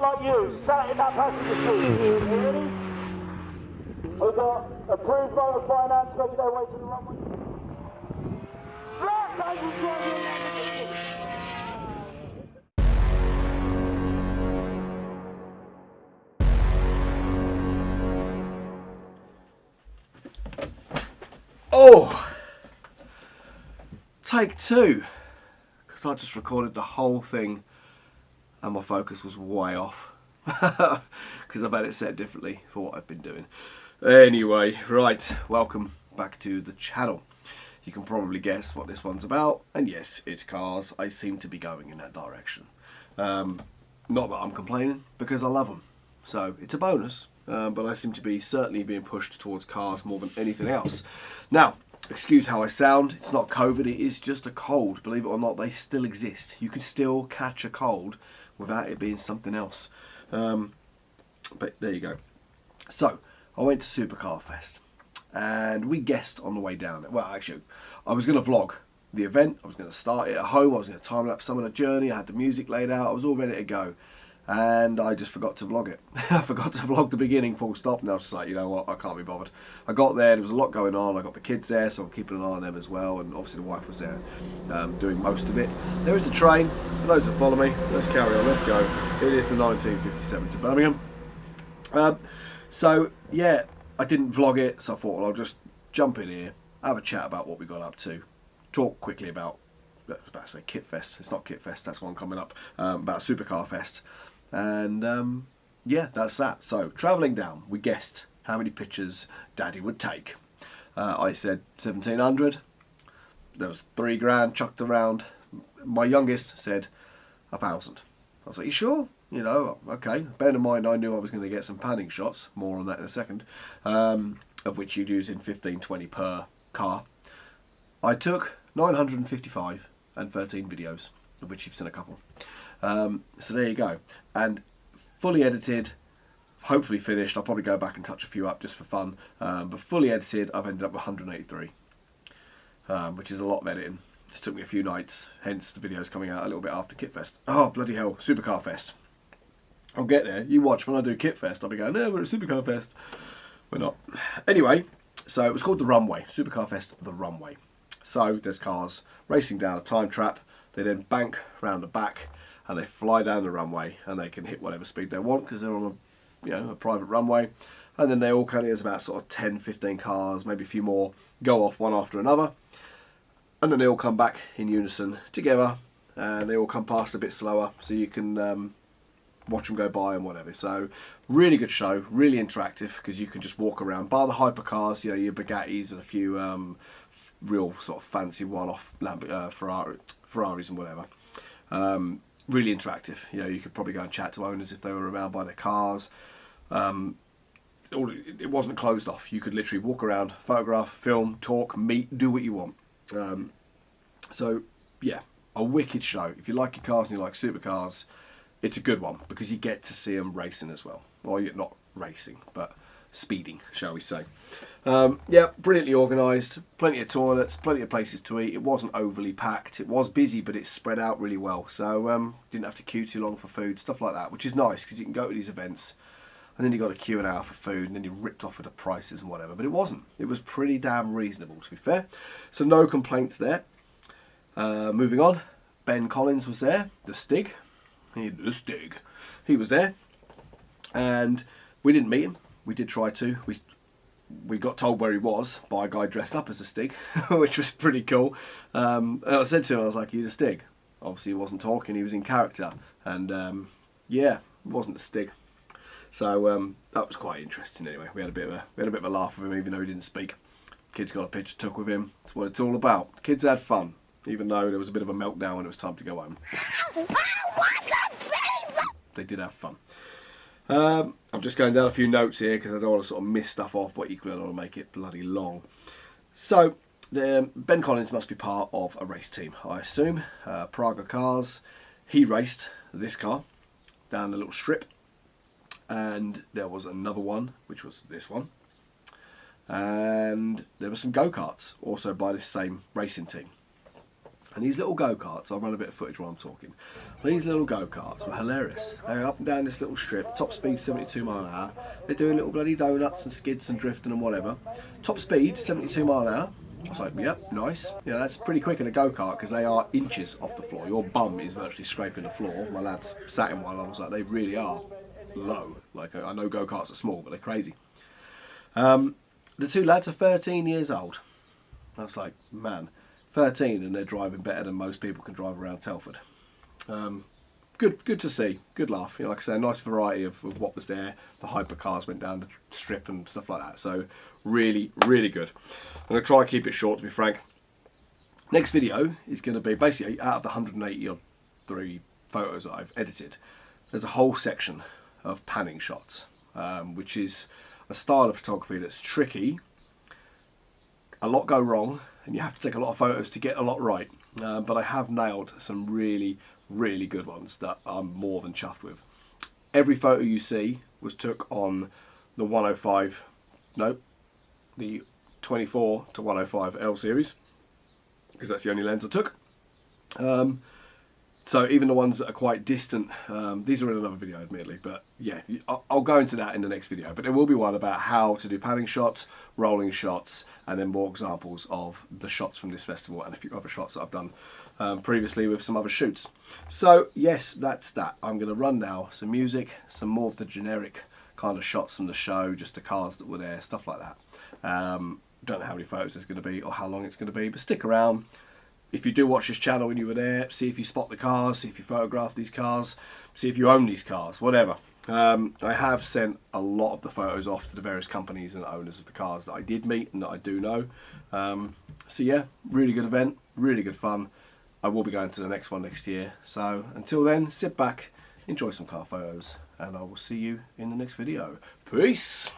like you, sat in that passenger seat. You ready? We've got approved motor finance making their way to the runway. Flat, ladies and gentlemen. Oh, take two, because I just recorded the whole thing and my focus was way off because I've had it set differently for what I've been doing. Anyway, right, welcome back to the channel. You can probably guess what this one's about, and yes, it's cars. I seem to be going in that direction. Not that I'm complaining, because I love them, so it's a bonus. But I seem to be certainly being pushed towards cars more than anything else. Now, excuse how I sound, it's not COVID, it is just a cold. Believe it or not, they still exist. You can still catch a cold without it being something else. But there you go. So, I went to Supercar Fest, and we guessed on the way down. Well, actually, I was going to vlog the event, I was going to start it at home, I was going to time-lapse some of the journey, I had the music laid out, I was all ready to go. And I just forgot to vlog it. I forgot to vlog the beginning full stop, and I was just like, you know what, I can't be bothered. I got there was a lot going on, I got the kids there, so I'm keeping an eye on them as well, and obviously the wife was there doing most of it. There is a train, for those that follow me, let's carry on, let's go. It is the 1957 to Birmingham. So yeah, I didn't vlog it, so I thought, well, I'll just jump in here, have a chat about what we got up to, talk quickly about, I was about to say Kit Fest, it's not Kit Fest, that's one coming up, about Supercar Fest. And yeah, that's that. So travelling down, we guessed how many pictures Daddy would take. I said 1,700. There was 3 grand chucked around. My youngest said 1,000. I was like, you sure? You know, okay. Bear in mind, I knew I was going to get some panning shots. More on that in a second. Of which you'd use in 15, 20 per car. I took 955 and 13 videos, of which you've seen a couple. So there you go, and fully edited, hopefully finished. I'll probably go back and touch a few up just for fun, but fully edited I've ended up with 183, which is a lot of editing. It took me a few nights, hence the videos coming out a little bit after Kit Fest. Oh bloody hell, Supercar Fest. I'll get there, you watch when I do Kit Fest, I'll be going, no, we're at Supercar Fest. We're not. Anyway, so it was called the Runway, Supercar Fest the Runway. So there's cars racing down a time trap, they then bank round the back, and they fly down the runway, and they can hit whatever speed they want because they're on a private runway. And then they all kind of, there's about sort of 10, 15 cars, maybe a few more, go off one after another, and then they all come back in unison together, and they all come past a bit slower, so you can watch them go by and whatever. So really good show, really interactive, because you can just walk around, bar the hypercars, you know, your Bugattis and a few real sort of fancy one-off Ferraris and whatever. Really interactive. You know, you could probably go and chat to owners if they were around by their cars. It wasn't closed off. You could literally walk around, photograph, film, talk, meet, do what you want. So yeah, a wicked show. If you like your cars and you like supercars, it's a good one because you get to see them racing as well. Well, you're not racing, but speeding, shall we say. Yeah, brilliantly organised, plenty of toilets, plenty of places to eat. It wasn't overly packed. It was busy, but it's spread out really well. So didn't have to queue too long for food, stuff like that, which is nice because you can go to these events and then you got to queue an hour for food and then you're ripped off with the prices and whatever. But it wasn't. It was pretty damn reasonable, to be fair. So no complaints there. Moving on, Ben Collins was there, the Stig. He was there, and we didn't meet him. We did try to. We got told where he was by a guy dressed up as a Stig, which was pretty cool. And I said to him, I was like, "Are you the Stig?" Obviously, he wasn't talking; he was in character, and yeah, it wasn't the Stig. So that was quite interesting. Anyway, we had a bit of a laugh with him, even though he didn't speak. Kids got a picture took with him. That's what it's all about. Kids had fun, even though there was a bit of a meltdown when it was time to go home. They did have fun. I'm just going down a few notes here because I don't want to sort of miss stuff off, but equally I don't want to make it bloody long. So, Ben Collins must be part of a race team, I assume. Praga Cars. He raced this car down the little strip. And there was another one, which was this one. And there were some go-karts, also by this same racing team. And these little go-karts, I'll run a bit of footage while I'm talking. These little go-karts were hilarious. They were up and down this little strip, top speed 72 mile an hour. They're doing little bloody donuts and skids and drifting and whatever. Top speed 72 mile an hour. I was like, yep, nice. Yeah, that's pretty quick in a go-kart because they are inches off the floor. Your bum is virtually scraping the floor. My lads sat in one and I was like, they really are low. Like, I know go-karts are small, but they're crazy. The two lads are 13 years old. I was like, man, 13 and they're driving better than most people can drive around Telford. Good to see, good laugh. You know, like I say, a nice variety of what was there. The hypercars went down the strip and stuff like that. So really, really good. I'm going to try and keep it short, to be frank. Next video is going to be basically out of the 183 photos that I've edited. There's a whole section of panning shots, which is a style of photography that's tricky. A lot go wrong and you have to take a lot of photos to get a lot right, but I have nailed some really good ones that I'm more than chuffed with. Every photo you see was took on the 105, no, the 24 to 105 L series, because that's the only lens I took. So even the ones that are quite distant, these are in another video admittedly, but yeah, I'll go into that in the next video. But there will be one about how to do panning shots, rolling shots, and then more examples of the shots from this festival and a few other shots that I've done previously with some other shoots. So yes, that's that. I'm going to run now some music, some more of the generic kind of shots from the show, just the cars that were there, stuff like that. Don't know how many photos there's going to be or how long it's going to be, but stick around. If you do watch this channel when you were there, see if you spot the cars, see if you photograph these cars, see if you own these cars, whatever. I have sent a lot of the photos off to the various companies and owners of the cars that I did meet and that I do know. So yeah, really good event, really good fun. I will be going to the next one next year. So until then, sit back, enjoy some car photos, and I will see you in the next video. Peace!